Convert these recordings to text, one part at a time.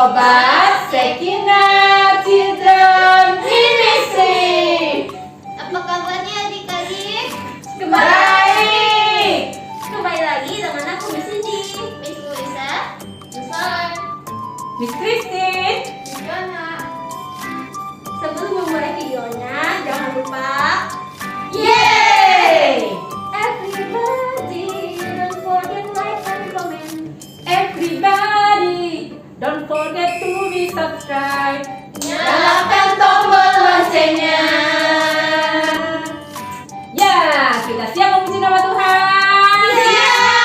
Sobat Sekina Children Ministry. Apa kabarnya adik-adik? Baik. Kembali lagi dengan aku Miss Cindy, Miss Lisa, Miss Lan, Miss Christine. Miss Jona. Sebelum memulai videonya, jangan lupa Yeay! everybody don't forget like and comment. Everybody, don't forget to be subscribe. Nyalakan tombol loncengnya. Ya, kita siap memuji nama Tuhan. Siap!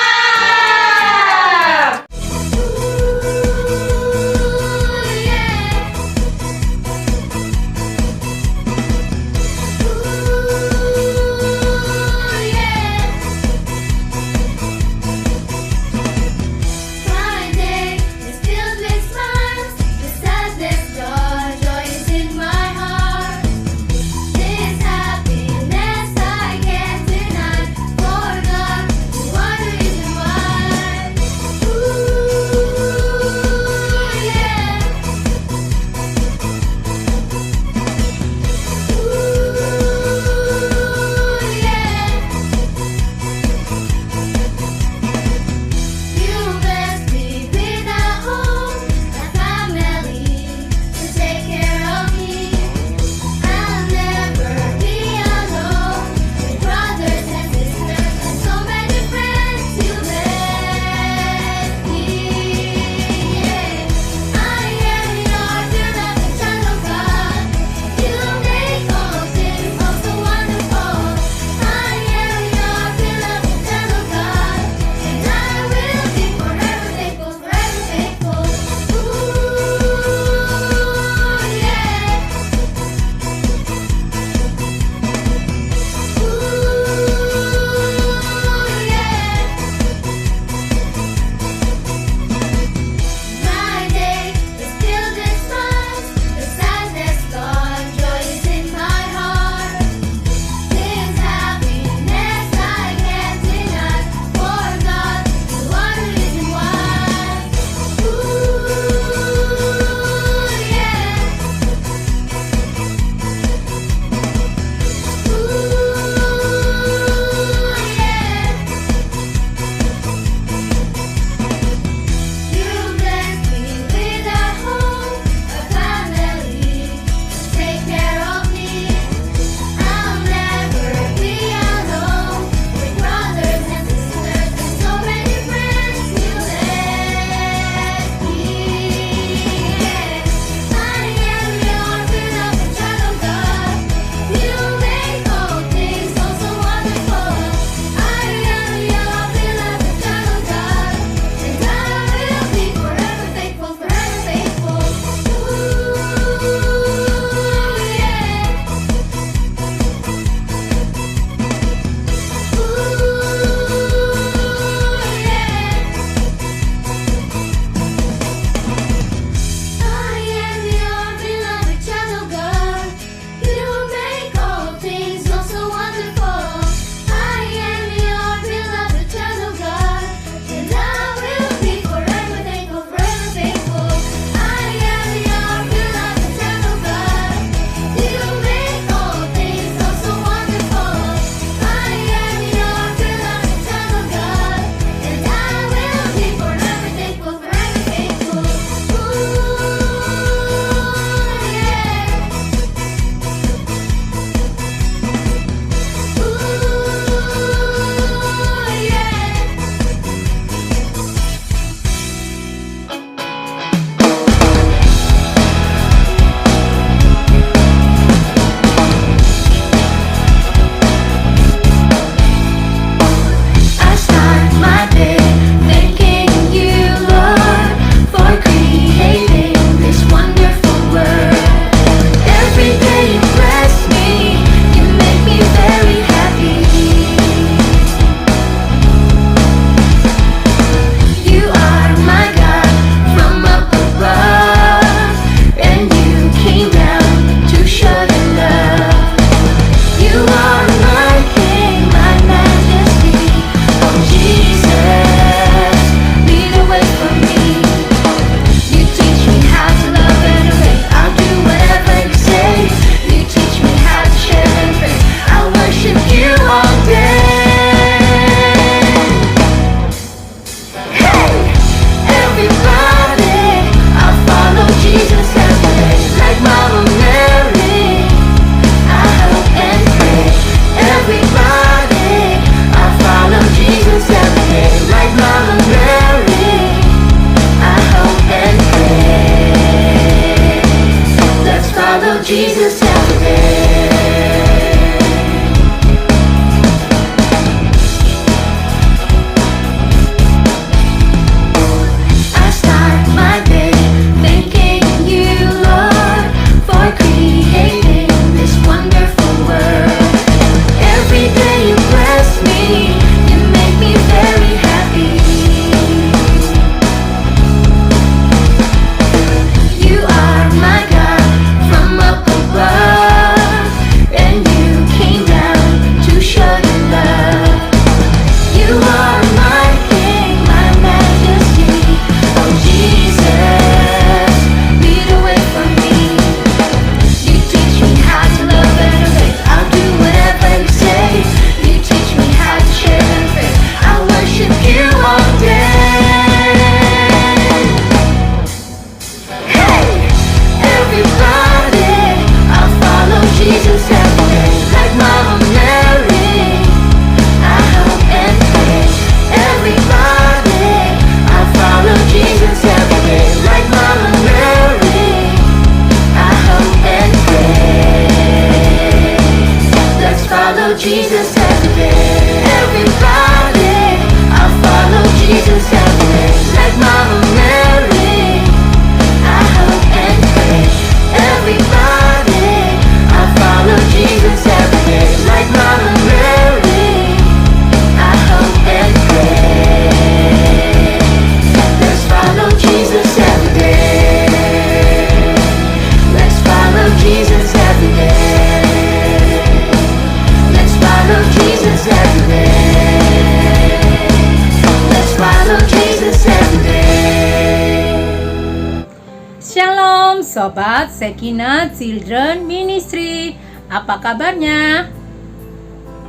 Sobat Sekina Children Ministry. Apa kabarnya?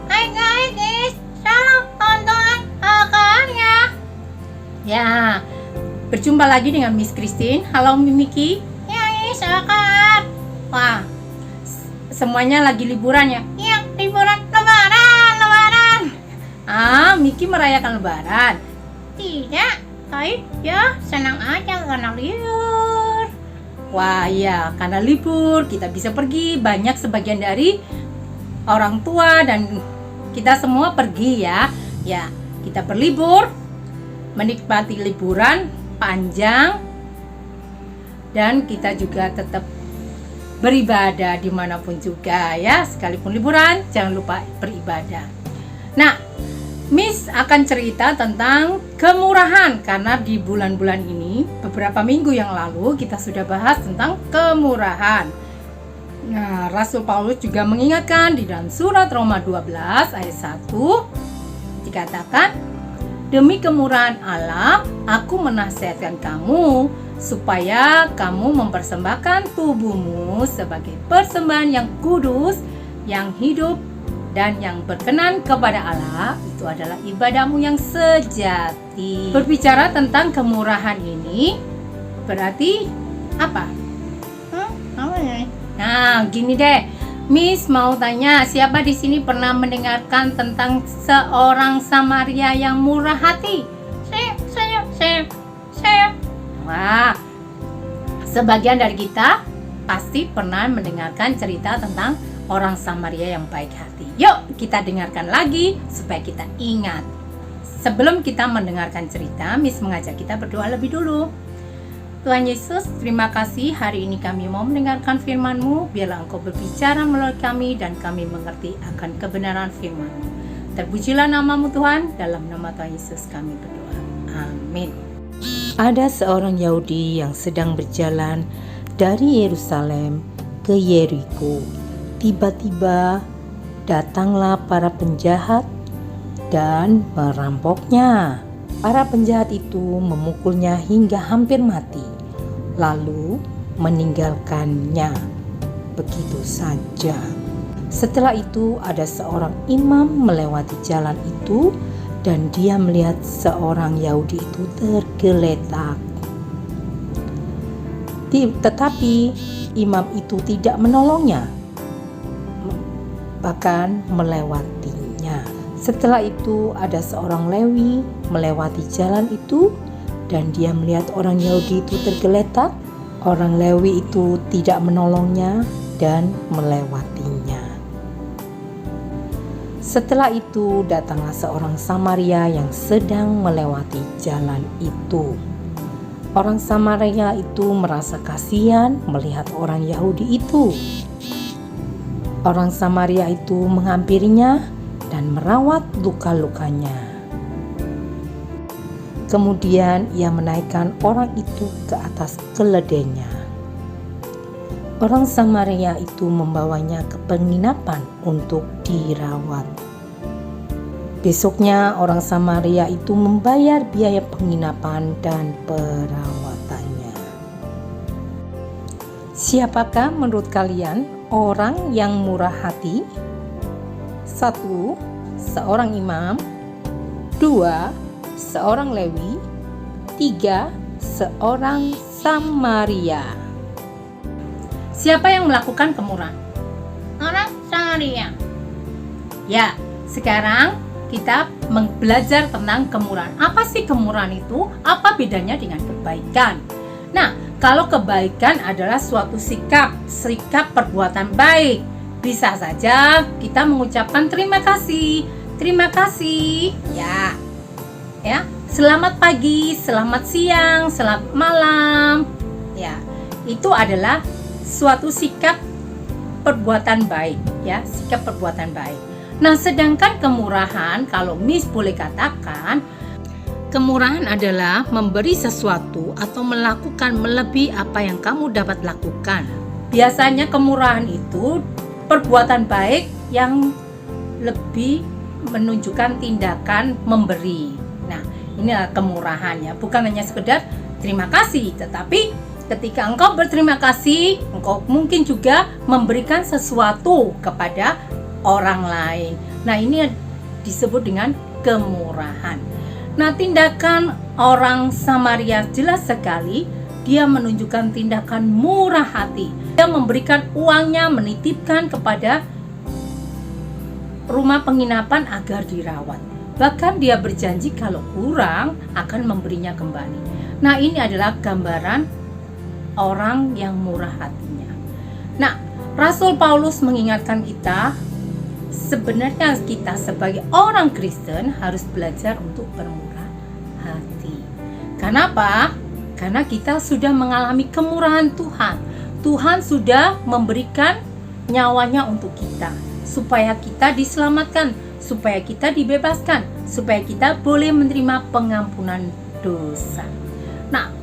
Hai guys, salam tonton akarnya. Ya, berjumpa lagi dengan Miss Christine. Halo Miki. Ya, Miss Akar. Wah, semuanya lagi liburan ya? Ya, liburan lebaran. Miki merayakan lebaran. Tidak, Hai, ya senang aja karena libur. Wah ya, karena libur kita bisa pergi. Banyak sebagian dari orang tua dan kita semua pergi ya. Ya, kita berlibur, menikmati liburan panjang, dan kita juga tetap beribadah dimanapun juga ya. Sekalipun liburan, jangan lupa beribadah. Nah, Miss akan cerita tentang kemurahan karena di bulan-bulan ini, beberapa minggu yang lalu kita sudah bahas tentang kemurahan. Nah, Rasul Paulus juga mengingatkan di dalam surat Roma 12 ayat 1 dikatakan, "Demi kemurahan Allah, aku menasihatkan kamu supaya kamu mempersembahkan tubuhmu sebagai persembahan yang kudus, yang hidup dan yang berkenan kepada Allah, itu adalah ibadahmu yang sejati." Berbicara tentang kemurahan ini berarti apa? Apa ya? Nah, gini deh, Miss mau tanya, siapa di sini pernah mendengarkan tentang seorang Samaria yang murah hati? Saya. Wah, sebagian dari kita pasti pernah mendengarkan cerita tentang orang Samaria yang baik hati. Yuk kita dengarkan lagi supaya kita ingat. Sebelum kita mendengarkan cerita, Miss mengajak kita berdoa lebih dulu. Tuhan Yesus, terima kasih hari ini kami mau mendengarkan firman-Mu. Biarlah Engkau berbicara melalui kami dan kami mengerti akan kebenaran firman-Mu. Terpujilah nama-Mu Tuhan, dalam nama Tuhan Yesus kami berdoa. Amin. Ada seorang Yahudi yang sedang berjalan dari Yerusalem ke Yeriko. Tiba-tiba datanglah para penjahat dan merampoknya. Para penjahat itu memukulnya hingga hampir mati, lalu meninggalkannya begitu saja. Setelah itu ada seorang imam melewati jalan itu dan dia melihat seorang Yahudi itu tergeletak. Tetapi imam itu tidak menolongnya, bahkan melewatinya. Setelah itu ada seorang Lewi melewati jalan itu dan dia melihat orang Yahudi itu tergeletak. Orang Lewi itu tidak menolongnya dan melewatinya. Setelah itu datanglah seorang Samaria yang sedang melewati jalan itu. Orang Samaria itu merasa kasihan melihat orang Yahudi itu. Orang Samaria itu menghampirinya dan merawat luka-lukanya. Kemudian ia menaikkan orang itu ke atas keledainya. Orang Samaria itu membawanya ke penginapan untuk dirawat. Besoknya orang Samaria itu membayar biaya penginapan dan perawatannya. Siapakah menurut kalian orang yang murah hati? 1. Seorang imam. 2. Seorang Lewi. 3. Seorang Samaria. Siapa yang melakukan kemurahan? Orang Samaria. Ya, sekarang kita belajar tentang kemurahan. Apa sih kemurahan itu? Apa bedanya dengan kebaikan? Nah, kalau kebaikan adalah suatu sikap perbuatan baik. Bisa saja kita mengucapkan terima kasih. Terima kasih. Ya. Selamat pagi, selamat siang, selamat malam. Ya, itu adalah suatu sikap perbuatan baik, ya, sikap perbuatan baik. Nah, sedangkan kemurahan, kalau Miss boleh katakan, kemurahan adalah memberi sesuatu atau melakukan melebihi apa yang kamu dapat lakukan. Biasanya kemurahan itu perbuatan baik yang lebih menunjukkan tindakan memberi. Nah, inilah kemurahan ya, bukan hanya sekedar terima kasih, tetapi ketika engkau berterima kasih, engkau mungkin juga memberikan sesuatu kepada orang lain. Nah, ini disebut dengan kemurahan. Nah, tindakan orang Samaria jelas sekali, dia menunjukkan tindakan murah hati. Dia memberikan uangnya, menitipkan kepada rumah penginapan agar dirawat. Bahkan dia berjanji kalau kurang akan memberinya kembali. Nah, ini adalah gambaran orang yang murah hatinya. Nah, Rasul Paulus mengingatkan kita, sebenarnya kita sebagai orang Kristen harus belajar untuk bermurah hati. Kenapa? Karena kita sudah mengalami kemurahan Tuhan. Tuhan sudah memberikan nyawanya untuk kita, supaya kita diselamatkan, supaya kita dibebaskan, supaya kita boleh menerima pengampunan dosa. Nah,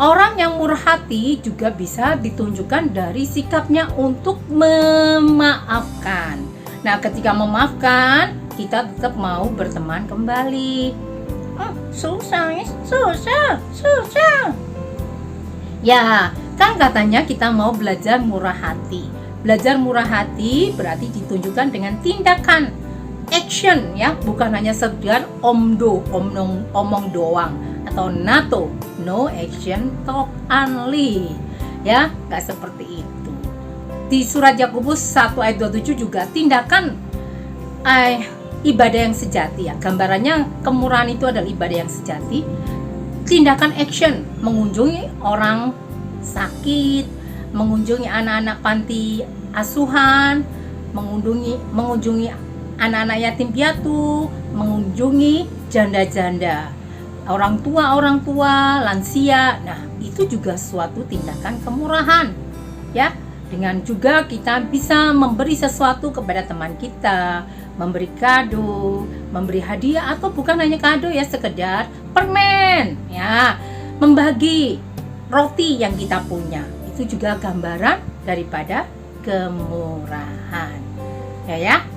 orang yang murah hati juga bisa ditunjukkan dari sikapnya untuk memaafkan. Nah, ketika memaafkan, kita tetap mau berteman kembali. Susah. Ya, kan katanya kita mau belajar murah hati. Belajar murah hati berarti ditunjukkan dengan tindakan, action ya, bukan hanya sekedar omong doang atau NATO, no action talk only. Ya, nggak seperti itu. Di surat Yakobus 1 ayat 27 juga tindakan ibadah yang sejati ya. Gambarannya kemurahan itu adalah ibadah yang sejati. Tindakan action, mengunjungi orang sakit, mengunjungi anak-anak panti asuhan, mengunjungi anak-anak yatim piatu, mengunjungi janda-janda, orang tua, lansia. Nah, itu juga suatu tindakan kemurahan ya. Dengan juga kita bisa memberi sesuatu kepada teman kita, memberi kado, memberi hadiah, atau bukan hanya kado ya, sekedar permen ya, membagi roti yang kita punya. Itu juga gambaran daripada kemurahan. Ya.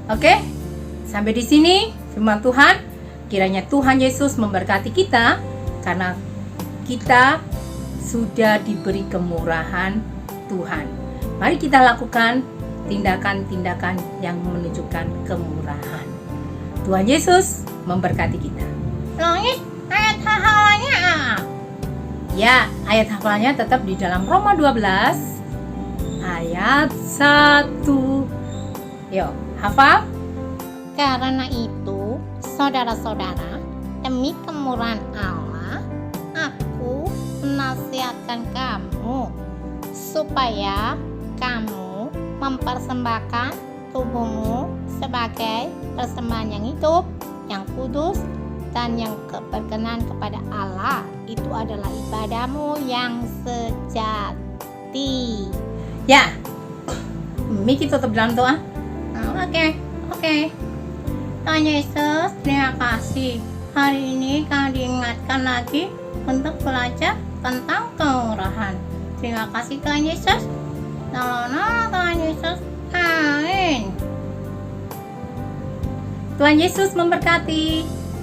Oke. Sampai di sini firman Tuhan. Kiranya Tuhan Yesus memberkati kita karena kita sudah diberi kemurahan Tuhan. Mari kita lakukan tindakan-tindakan yang menunjukkan kemurahan. Tuhan Yesus memberkati kita. Langit, ayat hafalannya. Ya, ayat hafalannya tetap di dalam Roma 12 ayat 1. Yuk, hafal. Karena itu, saudara-saudara, demi kemurahan Allah, aku menasihatkan kamu supaya kamu mempersembahkan tubuhmu sebagai persembahan yang hidup, yang kudus, dan yang berkenan kepada Allah. Itu adalah ibadahmu yang sejati. Ya, Miki tutup dalam doa. Oke. Tuhan Yesus, terima kasih. Hari ini kami diingatkan lagi untuk belajar tentang kemurahan. Terima kasih Tuhan Yesus. Tolong Tuhan Yesus. Amin. Tuhan Yesus memberkati.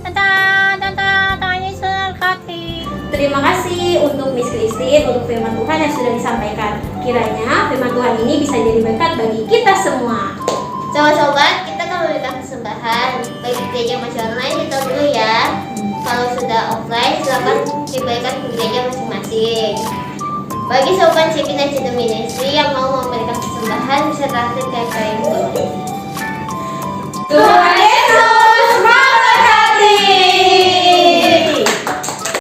Tuhan Yesus memberkati. Terima kasih untuk Miss Christine, untuk firman Tuhan yang sudah disampaikan. Kiranya firman Tuhan ini bisa jadi berkat bagi kita semua. Sobat-sobat, kita akan memberikan persembahan bagi gereja masih online, kita dulu ya. Kalau sudah offline, silakan diberikan ke gereja masing-masing. Bagi sobat Cekina Cita Ministry yang mau memberikan persembahan, bisa traktir ke kalian. Tuhan Yesus